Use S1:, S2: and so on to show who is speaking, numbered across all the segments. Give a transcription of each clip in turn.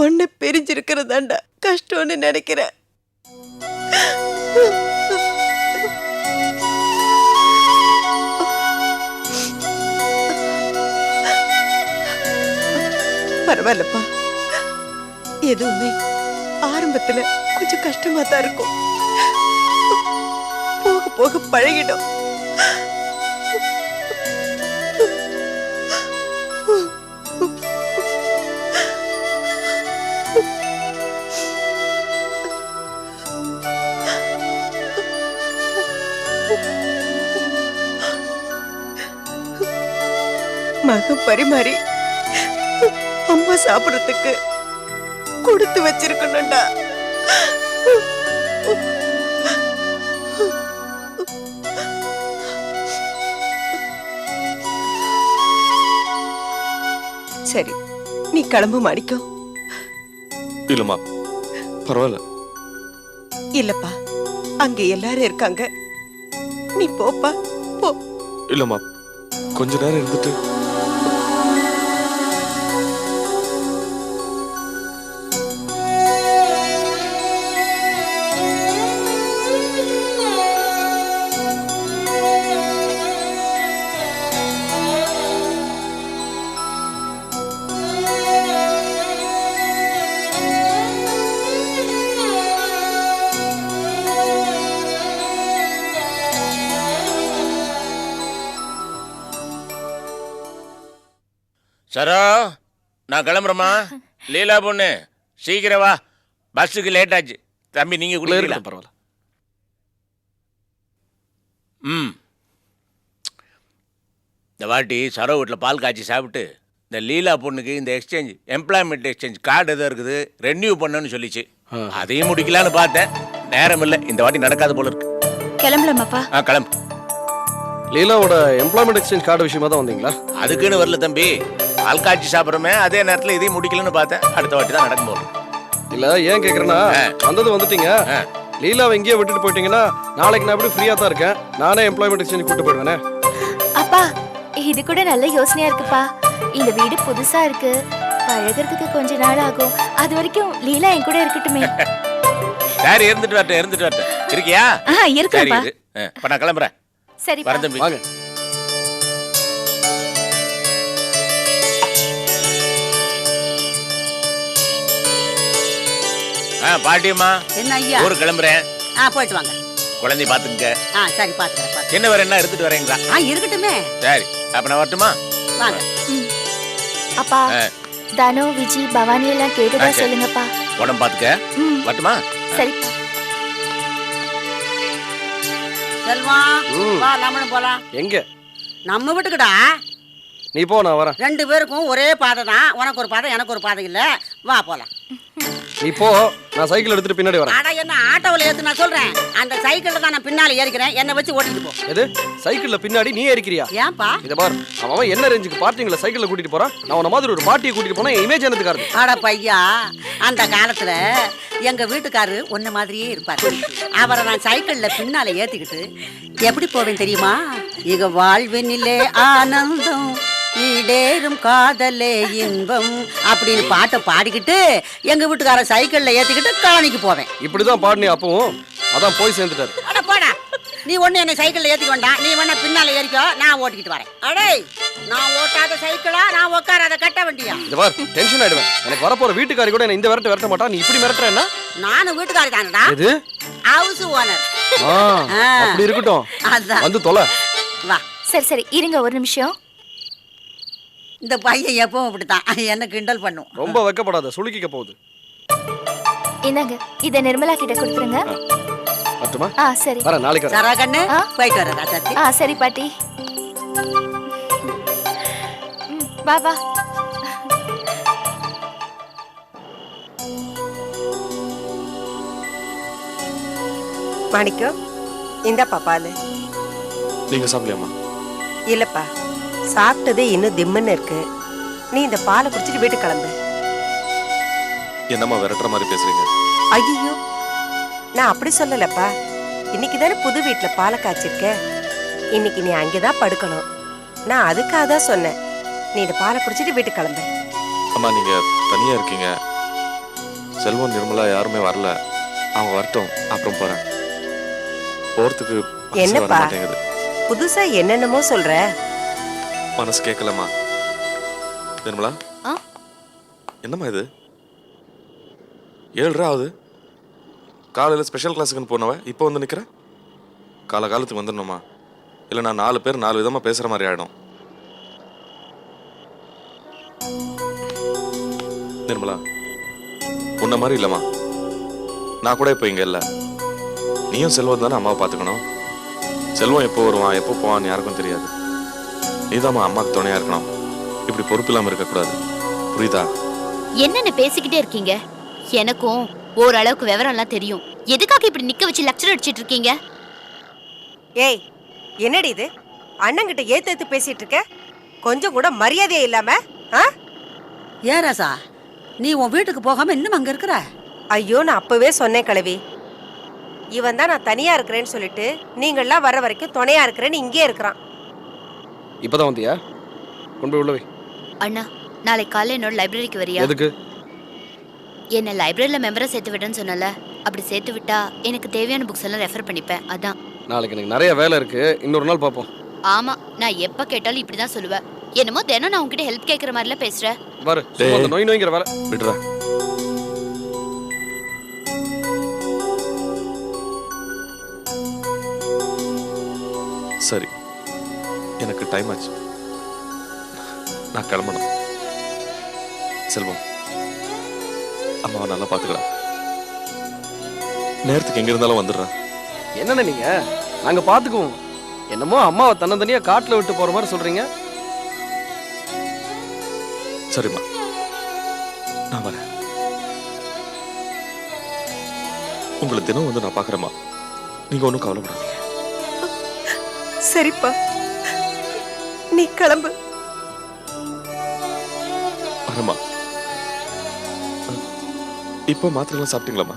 S1: ஒன்னு பிரிஞ்சிருக்கிறதாண்டா கஷ்டம்னு நினைக்கிறேன். பரவாயில்லப்பா, எதுவுமே ஆரம்பத்துல கொஞ்சம் கஷ்டமா தான் இருக்கும், போக போக பழகிடும். மகன் பரிமாறி அம்மா சாப்பிடறதுக்கு கொடுத்து வச்சிருக்கணும்டா. சரி, நீ கிளம்பு மாணிக்கம்.
S2: இல்லம்மா, பரவாயில்ல.
S1: இல்லப்பா, அங்க எல்லாரும் இருக்காங்க, நீ போப்பா போ.
S2: இல்லம்மா, கொஞ்ச நேரம் இருந்துட்டு.
S3: சரோ, நான் கிளம்புறேம்மா. லீலா பொண்ணு சீக்கிரம் வா, பஸ்ஸுக்கு லேட் ஆச்சு. தம்பி நீங்க குளிக்கலாம்.
S2: பரவாயில்ல.
S3: இந்த வாட்டி சரோ வீட்டில் பால் காய்ச்சி சாப்பிட்டு இந்த லீலா பொண்ணுக்கு இந்த எக்ஸ்சேஞ்ச் எம்ப்ளாய்மெண்ட் எக்ஸ்சேஞ்ச் கார்டு எதோ இருக்குது, ரெனியூ பண்ணணும்னு சொல்லிச்சு. அதையும் முடிக்கலான்னு பார்த்தேன், நேரம் இல்லை. இந்த வாட்டி நடக்காத போல இருக்கு.
S4: கிளம்பலாமாப்பா?
S3: கிளம்பு.
S5: லீலாவோட எம்ப்ளாய்மெண்ட் எக்ஸ்சேஞ்ச் கார்டு விஷயமா தான் வந்தீங்களா?
S3: அதுக்குன்னு வரல தம்பி, பால் காய்ச்சி சாப்பிட்றோமே, அதே நேரத்தில் இதையும் முடிக்கலன்னு பார்த்தேன். அடுத்த வாட்டி தான் நடக்கும் போது.
S5: இல்ல, ஏன் கேக்குறேன்னா, வந்தது வந்துட்டீங்க, லீலாவை இங்கேயே விட்டுட்டு போயிட்டீங்கன்னா நாளைக்கு நான் எப்படி ஃப்ரீயா தான் இருக்கேன், நானே எம்ப்ளாய்மெண்ட் எக்ஸ்சேஞ்ச் கூட்டு போயிடுவேனே.
S4: அப்பா, இது கூட நல்ல யோசனையா இருக்குப்பா. இந்த வீடு புதுசா இருக்கு, பழகிறதுக்கு கொஞ்ச நாள் ஆகும். அது வரைக்கும் லீலா என் கூட இருக்கட்டுமே.
S3: சரி, இருந்துட்டு வரட்டும். இருக்கியா?
S4: இருக்குப்பா.
S3: இப்ப நான் கிளம்புறேன்.
S4: சரி
S3: வரேன் தம்பி.
S5: வாங்க.
S3: பாட்டியம்மா,
S6: என்ன ஐயா?
S3: ஊருக்கு கிளம்புறேன்.
S6: போயிட்டு வாங்க.
S3: குழந்தை பாத்துங்க.
S6: சரி, பாத்துக்கிறேன்.
S3: சின்ன வேற என்ன எடுத்துட்டு வரீங்களா?
S6: இருக்கட்டுமே.
S3: சரி, அப்ப நான் வரட்டுமா?
S6: வாங்க.
S4: அப்பா, தனு, விஜி, பவானி எல்லாம் கேட்டதா சொல்லுங்கப்பா.
S3: உடம்பு பாத்துக்க. வரட்டுமா?
S4: சரிப்பா.
S6: செல்வா, வா, நம்மளும் போலாம்.
S5: எங்க?
S6: நம்ம வீட்டுக்குடா.
S5: நீ போ, நான் வரேன்.
S6: 2 பேருக்கும் ஒரே பாதை தான். உனக்கு ஒரு பாதை, எனக்கு ஒரு பாதை இல்ல. வா போலாம்.
S5: நீ போ, நான் சைக்கிள் எடுத்துட்டு பின்னாடி வரேன்.
S6: அட, என்ன ஆட்டோவில் ஏத்து நான் சொல்றேன். அந்த சைக்கிள்ல தான் நான் பின்னால ஏறிக்கிறேன். என்னை வச்சு ஓட்டிட்டு போ.
S5: எது? சைக்கிள்ல பின்னாடி நீ ஏறிக்கிறியா?
S6: ஏன்பா?
S5: இத பார், அவன் என்ன ரேஞ்சுக்கு பார்ட்டிங்கள சைக்கிள்ல கூட்டிட்டு போறான். நான் உன மாதிரி ஒரு பார்ட்டியை கூட்டிட்டு போனா இமேஜ் என்னதுக்காரு?
S6: அட பையா, அந்த காலத்துல எங்க வீட்டுக்காரு ஒன்ன மாதிரியே இருப்பாரு. அவரை நான் சைக்கிள்ல பின்னால ஏத்திக்கிட்டு எப்படி போவேன் தெரியுமா? இக வாழ்வினிலே ஆனந்தம், ஈடேறும் காதலே இன்பம் அப்படின்னு பாட்டை பாடிக்கிட்டு எங்க வீட்டுக்கார சைக்கிள்ல ஏத்திக்கிட்டு காலனிக்கு போவேன்.
S5: இப்படிதான் பாடினி அப்பவும், அதான் போய் சேர்ந்துட்டாரு.
S6: அட போடா, நீ ஒண்ணு என்னை சைக்கிள்ல ஏத்திக்க வேண்டாம். நீ வேணா பின்னால ஏறிக்கோ, நான் ஓட்டிக்கிட்டு வரேன். அடே, நான் ஓட்டாத சைக்கிளா, நான் உட்காராத கட்ட வண்டியா?
S5: இத பார், டென்ஷன் ஆயிடுவேன். எனக்கு வரப்போற வீட்டுக்காரி கூட என்ன இந்த விரட்ட மாட்டா. நீ இப்படி மிரட்டுறேன்னா?
S6: நானும் வீட்டுக்காரி தானடா.
S5: எது?
S6: House owner.
S5: அப்படி இருக்கட்டும்,
S6: அதான்
S5: வந்து தொலை.
S6: வா.
S4: சரி, இருங்க ஒரு நிமிஷம்.
S6: இந்த பையன் எப்பவும் இப்படித்தான் என்ன கிண்டல் பண்ணும்.
S5: ரொம்ப வெக்கப்படாத, சுளுக்கிக்க போகுது.
S4: என்னங்க, இத நிர்மலா கிட்ட கொடுத்துருங்க.
S5: மட்டுமா?
S4: சரி.
S5: வர, நாளைக்கு
S6: சரா கண்ணு, போயிட்டு வரதா சத்தி?
S4: சரி பாட்டி. வா.
S1: மாணிக்கம், இந்தாப்பா பாலு.
S2: நீங்க சாப்பிடலாமா?
S1: இல்லப்பா, சாப்பிட்டதே இன்னும் திம்முன்னு இருக்கு. நீ இந்த பாலை குடிச்சிட்டு வீட்டுக்கு கிளம்பு.
S2: என்னம்மா விரட்டுற மாதிரி பேசுறீங்க?
S1: ஐயோ, நான் அப்படி சொல்லலப்பா. இன்னைக்கு தானே புது வீட்டுல பாலை காய்ச்சிருக்க. இன்னைக்கு நீ அங்கேதான் படுக்கணும். நான் அதுக்காக தான் சொன்னேன். நீ இந்த பாலை குடிச்சிட்டு வீட்டுக்கு கிளம்பு.
S2: அம்மா, நீங்க தனியா இருக்கீங்க, செல்வம் நிர்மலா யாருமே வரல. அவங்க வரட்டும், அப்புறம் போறேன். போறதுக்கு மனசு வர
S1: என்னப்பா
S2: மாட்டேங்குது.
S1: புதுசா என்னென்னமோ சொல்ற?
S2: மனசு கேட்கலம்மா. நிர்மலா,
S4: ஆ?
S2: என்னம்மா இது? 7:30 ஆகுது. காலையில் ஸ்பெஷல் கிளாஸுக்குன்னு போனவ இப்போ வந்து நிற்கிற. காலத்துக்கு வந்துடணுமா? இல்லை நான் 4 பேர் 4 விதமாக பேசுகிற மாதிரி ஆகிடும். நிர்மலா, உன்ன மாதிரி இல்லைம்மா. நான் கூட இப்போ இங்கே இல்லை. நீயும் செல்வம் தானே அம்மாவை பார்த்துக்கணும். செல்வம் எப்போ வருவான் எப்போ போவான்னு யாருக்கும் தெரியாது. நீதாம்மா அம்மாவுக்கு துணையாக இருக்கணும். இப்படி பொறுப்பு இல்லாமல் இருக்கக்கூடாது. புரியுதா?
S7: என்னன்னு பேசிக்கிட்டே இருக்கீங்க? எனக்கும் ஓரளவுக்கு விவரம்லாம் தெரியும். எதுக்காக இப்படி நிக்க வச்சு லெக்சர் அடிச்சிட்டு இருக்கீங்க?
S1: ஏய், என்னடி இது? அண்ணங்கிட்ட ஏத்து பேசிட்டு இருக்க? கொஞ்சம் கூட மரியாதையே இல்லாம?
S6: ஏன் ராசா, நீ உன் வீட்டுக்கு போகாம இன்னும் அங்க இருக்கிற?
S1: ஐயோ, நான் அப்பவே சொன்னேன் கிழவி. இவன் தான் நான் தனியா இருக்கிறேன்னு சொல்லிட்டு நீங்கள்லாம் வர வரைக்கும் துணையா இருக்கிறேன்னு இங்கே இருக்கிறான்.
S5: இப்பதான் வந்தியா? கொண்டு போய் உள்ள வை.
S7: அண்ணா, நாளைக்கு காலையில என்னோட லைப்ரரிக்கு வரியா?
S5: எதுக்கு?
S7: என்ன லைப்ரரியில மெம்பரை சேர்த்து விடுன்னு சொன்னல, அப்படி சேர்த்து விட்டா எனக்கு தேவையான புக்ஸ் எல்லாம் ரெஃபர் பண்ணிப்பேன். அதான்.
S5: நாளைக்கு எனக்கு நிறைய வேலை இருக்கு, இன்னொரு நாள் பார்ப்போம்.
S7: ஆமா, நான் எப்ப கேட்டாலும் இப்படிதான் சொல்லுவேன். என்னமோ தினம் நான் உங்ககிட்ட ஹெல்ப் கேட்கற மாதிரிலாம் பேசுறேன்.
S5: பாரு, சும்மா அந்த நோய் நோய்ங்கிற வேலை
S2: விடுறா. சரி, எனக்கு டைம் ஆச்சு. நான் கிளம்பணும். செல்வம், அம்மாவை நல்லா பார்த்துக்கிறா. நேரத்துக்கு எங்க இருந்தாலும் வந்துடுறேன்.
S5: என்னண்ணே நீங்க? நாங்க பாத்துக்குவோம். என்னமோ அம்மாவை தன்னந்தனியா காட்டுல விட்டு போற மாதிரி சொல்றீங்க.
S2: சரிம்மா, நான் வரேன். உங்களை தினம் வந்து நான் பார்க்குறேம்மா. நீங்க ஒன்றும் கவலைப்படாதீங்க.
S1: சரிப்பா, நீ கிளம்பு.
S2: வரேம்மா. இப்போ மாத்திரைலாம் சாப்பிட்டீங்களாம்மா?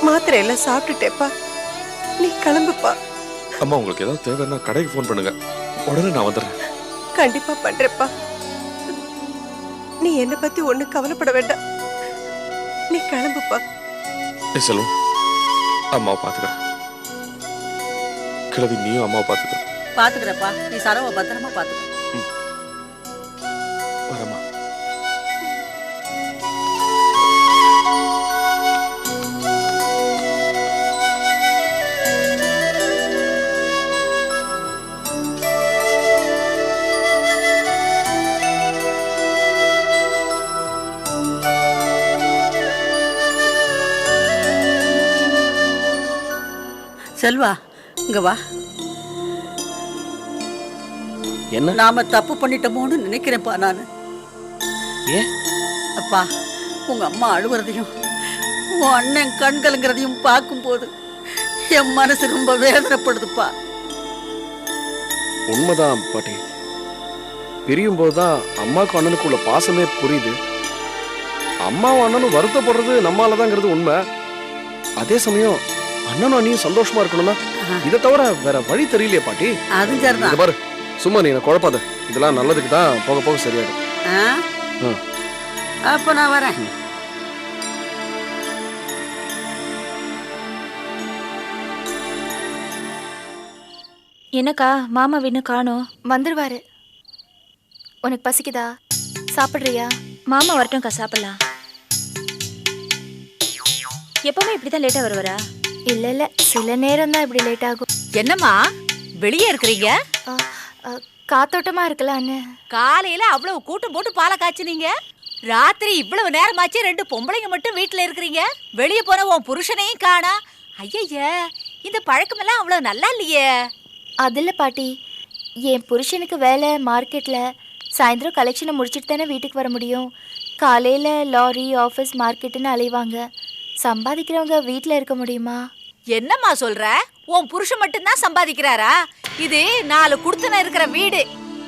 S1: மாத்திரை எல்லாம் சாப்பிட்டுட்டேப்பா. நீ கிளம்புப்பா.
S2: அம்மா, உங்களுக்கு ஏதாவது தேவைன்னா கடைக்கு ஃபோன் பண்ணுங்க, உடனே நான் வந்துடுறேன்.
S1: கண்டிப்பா பண்றேப்பா. நீ என்னை பத்தி ஒண்ணு கவலைப்பட வேண்டாம். நீ கிளம்புப்பா.
S2: செல்வம், அம்மாவை பார்த்துக்கிறேன். கிழவி, நீயும் அம்மாவை பார்த்துக்க.
S6: பாத்துக்கிறப்பா, நீ சரவ பத்திரமா பாத்துக்க.
S2: வரேம்மா.
S6: செல்வா, இங்க வா.
S5: என்ன?
S6: நாம தப்பு பண்ணிட்டோமோன்னு நினைக்கிறேன்ப்பா நானு.
S5: ஏன்?
S6: அப்பா, உங்க அம்மா அழுவுறதையும் உன் அண்ணன் கண்கலங்கிறதையும் பார்க்கும்போது என் மனசு ரொம்ப வேதனைப்படுதுப்பா.
S5: உண்மைதான் பாட்டி. பிரியும் போதுதான் அம்மாக்கும் அண்ணனுக்குள்ள பாசமே புரியுது. அம்மாவும் அண்ணனும் வருத்தப்படுறது நம்மாலதாங்கிறது உண்மை. அதே சமயம் அண்ணனும் அண்ணியும் சந்தோஷமா இருக்கணும்னா இதை தவிர வேற வழி தெரியலையே பாட்டி.
S6: அதுவும் சரிதான்.
S5: பாரு, சும்மா நீ குழப்பாத. இதெல்லாம் நல்லதுக்கு தான், போக போக சரியாயிடும்.
S6: அப்ப நான் வரேன்.
S4: என்னக்கா, மாமா இன்னும் காணோம்? வந்துருவாரு. உனக்கு பசிக்குதா? சாப்பிடுறியா? மாமா வரட்டும்க்கா, சாப்பிடலாம். எப்பவுமே இப்படிதான் லேட்டா வருவாரா? இல்ல இல்ல, சில நேரம் தான் இப்படி லேட் ஆகும்.
S8: என்னம்மா வெளியே இருக்கிறீங்க?
S4: காத்தோட்டமா இருக்கலான்னு.
S8: காலையில அவ்வளவு கூட்டம் போட்டு பாலை காய்ச்சினீங்க, ராத்திரி இவ்வளவு நேரமாச்சு 2 பொம்பளைங்க மட்டும் வீட்டுல இருக்கிறீங்க. வெளியே போன உன் புருஷனையும் காணா. ஐய, இந்த பழக்கமெல்லாம் அவ்வளவு நல்லா இல்லையே.
S4: அதில்ல பாட்டி, என் புருஷனுக்கு வேலை மார்க்கெட்ல. சாயந்தரம் கலெக்ஷனை முடிச்சிட்டு தானே வீட்டுக்கு வர முடியும். காலையில லாரி, ஆஃபீஸ், மார்க்கெட்டுன்னு அலைவாங்க. சம்பாதிக்கிறவங்க வீட்டில் இருக்க முடியுமா?
S8: என்னம்மா சொல்ற? உன் புருஷன் மட்டும்தான் சம்பாதிக்கிறாரா? இது 4 குடுத்தன இருக்கிற வீடு.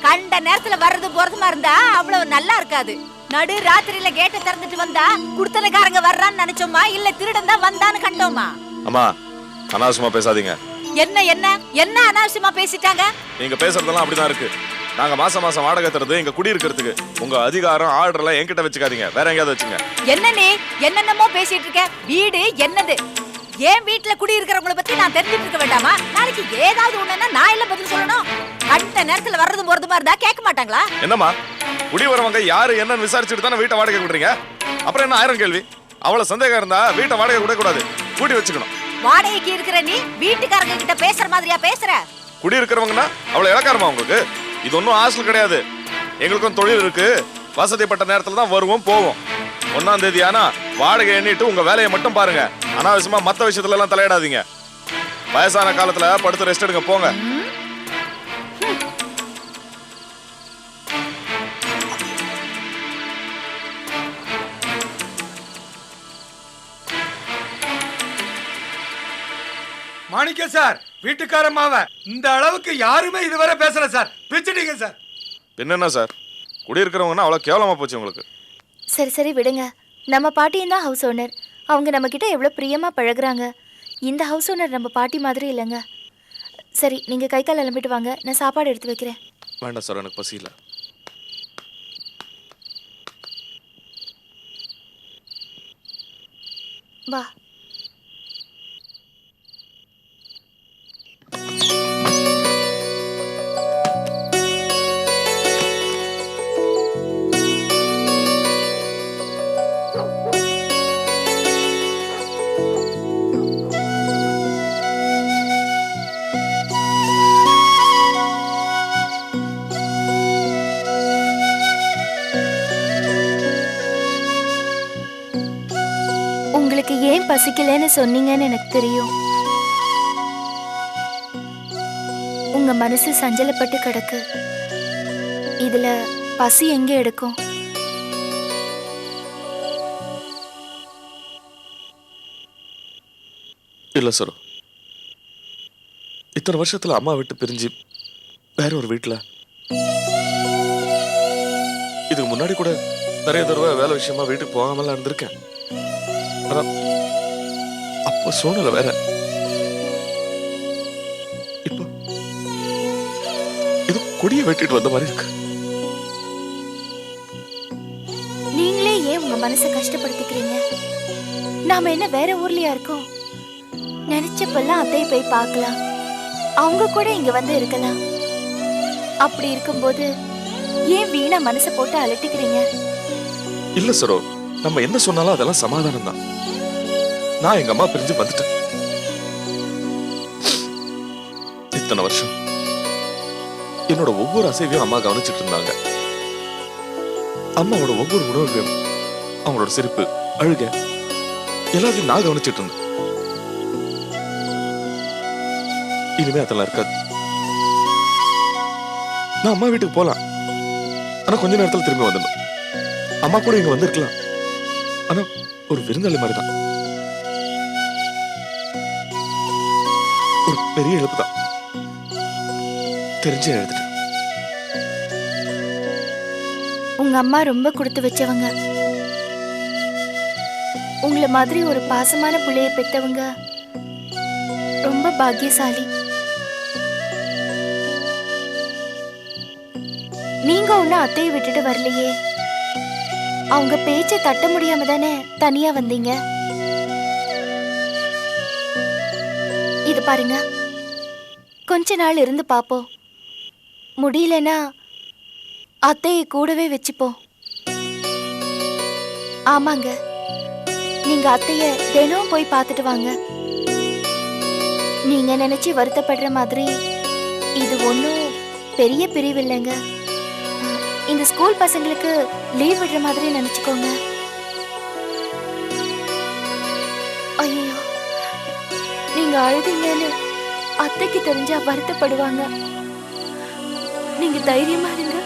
S8: கண்ட நேரத்துல வர்றது போறதுமா இருந்தா அவ்வளவு நல்லா இருக்காது. நடு ராத்திரியில கேட்ட திறந்துட்டு வந்தா குடுத்தனக்காரங்க வர்றான்னு நினைச்சோமா, இல்ல திருடன் தான் வந்தான்னு கண்டோமா?
S2: அம்மா, அனாவசியமா பேசாதீங்க.
S8: என்ன என்ன என்ன அனாவசியமா பேசிட்டாங்க?
S2: நீங்க பேசுறதெல்லாம் அப்படிதான் இருக்கு. நாங்க மாசம் மாசம் வாடகை தரது இங்க குடியிருக்கிறதுக்கு. உங்க அதிகாரம் ஆர்டர் எல்லாம் என்கிட்ட வச்சுக்காதீங்க, வேற எங்கேயாவது வச்சுங்க.
S8: என்ன நீ என்னென்னமோ பேசிட்டு இருக்க? வீடு என்னது? என் வீட்டுல குடி இருக்கிறவங்கள பத்தி நான் தெரிஞ்சுட்டு இருக்க வேண்டாமா? நாளைக்கு ஏதாவது ஒண்ணுன்னா நான் இல்ல பதில் சொல்லணும். கண்ட நேரத்துல வர்றதும் போறதுமா இருந்தா கேட்க மாட்டாங்களா?
S2: என்னம்மா, குடி வரவங்க யாரு என்னன்னு விசாரிச்சுட்டு தானே வீட்டை வாடகை விடுறீங்க. அப்புறம் என்ன 1000 கேள்வி? அவ்வளவு சந்தேகம் இருந்தா வீட்டை வாடகை விட கூடாது, கூட்டி வச்சுக்கணும்.
S8: வாடகைக்கு இருக்கிற நீ வீட்டுக்காரங்க கிட்ட பேசுற மாதிரியா பேசுற?
S2: குடி இருக்கிறவங்கன்னா அவ்வளவு இலக்காரமா உங்களுக்கு? இது ஒன்றும் ஹாஸ்டல் கிடையாது. எங்களுக்கும் தொழில் இருக்கு, வசதிப்பட்ட நேரத்துல தான் வருவோம் போவோம். 1ஆம் தேதி ஆனா வாடகை எண்ணிட்டு உங்க வேலையை மட்டும் பாருங்க. அனாவசியமா மத்த விஷயத்துல எல்லாம் தலையிடாதீங்க. வயசான காலத்துல படுத்து ரெஸ்ட் எடுங்க போங்க.
S9: மாணிக்க சார், வீட்டுக்காரமாவ இந்த அளவுக்கு யாருமே இதுவரை பேசல சார். பிச்சுட்டீங்க சார்.
S2: என்னென்ன சார், குடியிருக்கிறவங்கன்னா அவ்வளோ கேவலமா போச்சு உங்களுக்கு?
S4: சரி சரி விடுங்க. நம்ம பாட்டியும் தான் ஹவுஸ் ஓனர். அவங்க நம்மக்கிட்ட எவ்வளோ பிரியமாக பழகுறாங்க. இந்த ஹவுஸ் ஓனர் நம்ம பாட்டி மாதிரி இல்லைங்க. சரி, நீங்கள் கை கால் கிளம்பிட்டு வாங்க, நான் சாப்பாடு எடுத்து வைக்கிறேன்.
S2: வேண்டாம் சார், எனக்கு பசி இல்லை.
S4: வா. உங்களுக்கு ஏன் பசிக்கலன்னு சொன்னீங்கன்னு எனக்கு தெரியும். உங்க மனசு சஞ்சலப்பட்டு கிடக்கு. இதுல பசி எங்க எடுக்கும்?
S2: இல்ல சார், இத்தனை வருஷத்துல அம்மா விட்டு பிரிஞ்சு வேற ஒரு வீட்டுல இதுக்கு முன்னாடி கூட நிறைய தடவை வேலை விஷயமா வீட்டுக்கு போகாமலாம் இருந்திருக்கேன். ஆனா அப்போ சூழ்நிலை வேற. இப்போ இது கொடியை வெட்டிட்டு வந்த மாதிரி இருக்கு.
S4: நீங்களே ஏன் உங்க மனசை கஷ்டப்படுத்திக்கிறீங்க? நாம என்ன வேற ஊர்லயா இருக்கோம்? நினைச்சப்பெல்லாம் அத்தையை போய் பார்க்கலாம், அவங்க கூட இங்க வந்து இருக்கலாம். அப்படி இருக்கும்போது ஏன் வீணா மனசை போட்டு அலட்டிக்கிறீங்க?
S2: இல்ல சரோ, நம்ம என்ன சொன்னாலும் அதெல்லாம் சமாதானம் தான். நான் எங்க அம்மா பிரிஞ்சு வந்துட்டேன். இத்தனை வருஷம் என்னோட ஒவ்வொரு அசைவையும் அம்மா கவனிச்சுட்டு இருந்தாங்க. அம்மாவோட ஒவ்வொரு உணவுகளும், அவங்களோட சிரிப்பு, அழுக எல்லாத்தையும் நான் கவனிச்சுட்டு இருந்தேன். இனிமே அதெல்லாம் இருக்காது. நான் அம்மா வீட்டுக்கு போலாம், ஆனா கொஞ்ச நேரத்துல திரும்பி வந்துடணும். அம்மா கூட இங்க வந்திருக்கலாம், ஆனா ஒரு விருந்தாளி மாதிரி தான். ஒரு பெரிய இழப்பு தான், தெரிஞ்சு எழுதிட்டேன்.
S4: உங்க அம்மா ரொம்ப கொடுத்து வச்சவங்க. உங்களை மாதிரி ஒரு பாசமான பிள்ளைய பெற்றவங்க ரொம்ப பாக்கியசாலி. நீங்க ஒண்ணு அத்தையை விட்டுட்டு வரலையே. அவங்க பேச்சை தட்ட முடியாம தானே தனியா வந்தீங்க. இது பாருங்க, கொஞ்ச நாள் இருந்து பாப்போம். முடியலன்னா அத்தையை கூடவே வச்சுப்போம். ஆமாங்க, நீங்க அத்தைய தினம் போய் பார்த்துட்டு வாங்க. நீங்க நினைச்சு வருத்தப்படுற மாதிரி இது ஒன்றும் பெரிய பிரிவு இல்லைங்க. இந்த ஸ்கூல் பசங்களுக்கு லீவ் விடுற மாதிரி நினைச்சுக்கோங்க. ஐயோ, நீங்க அழுதீங்கன்னு அத்தைக்கு தெரிஞ்சா வருத்தப்படுவாங்க. நீங்க தைரியமா இருங்க.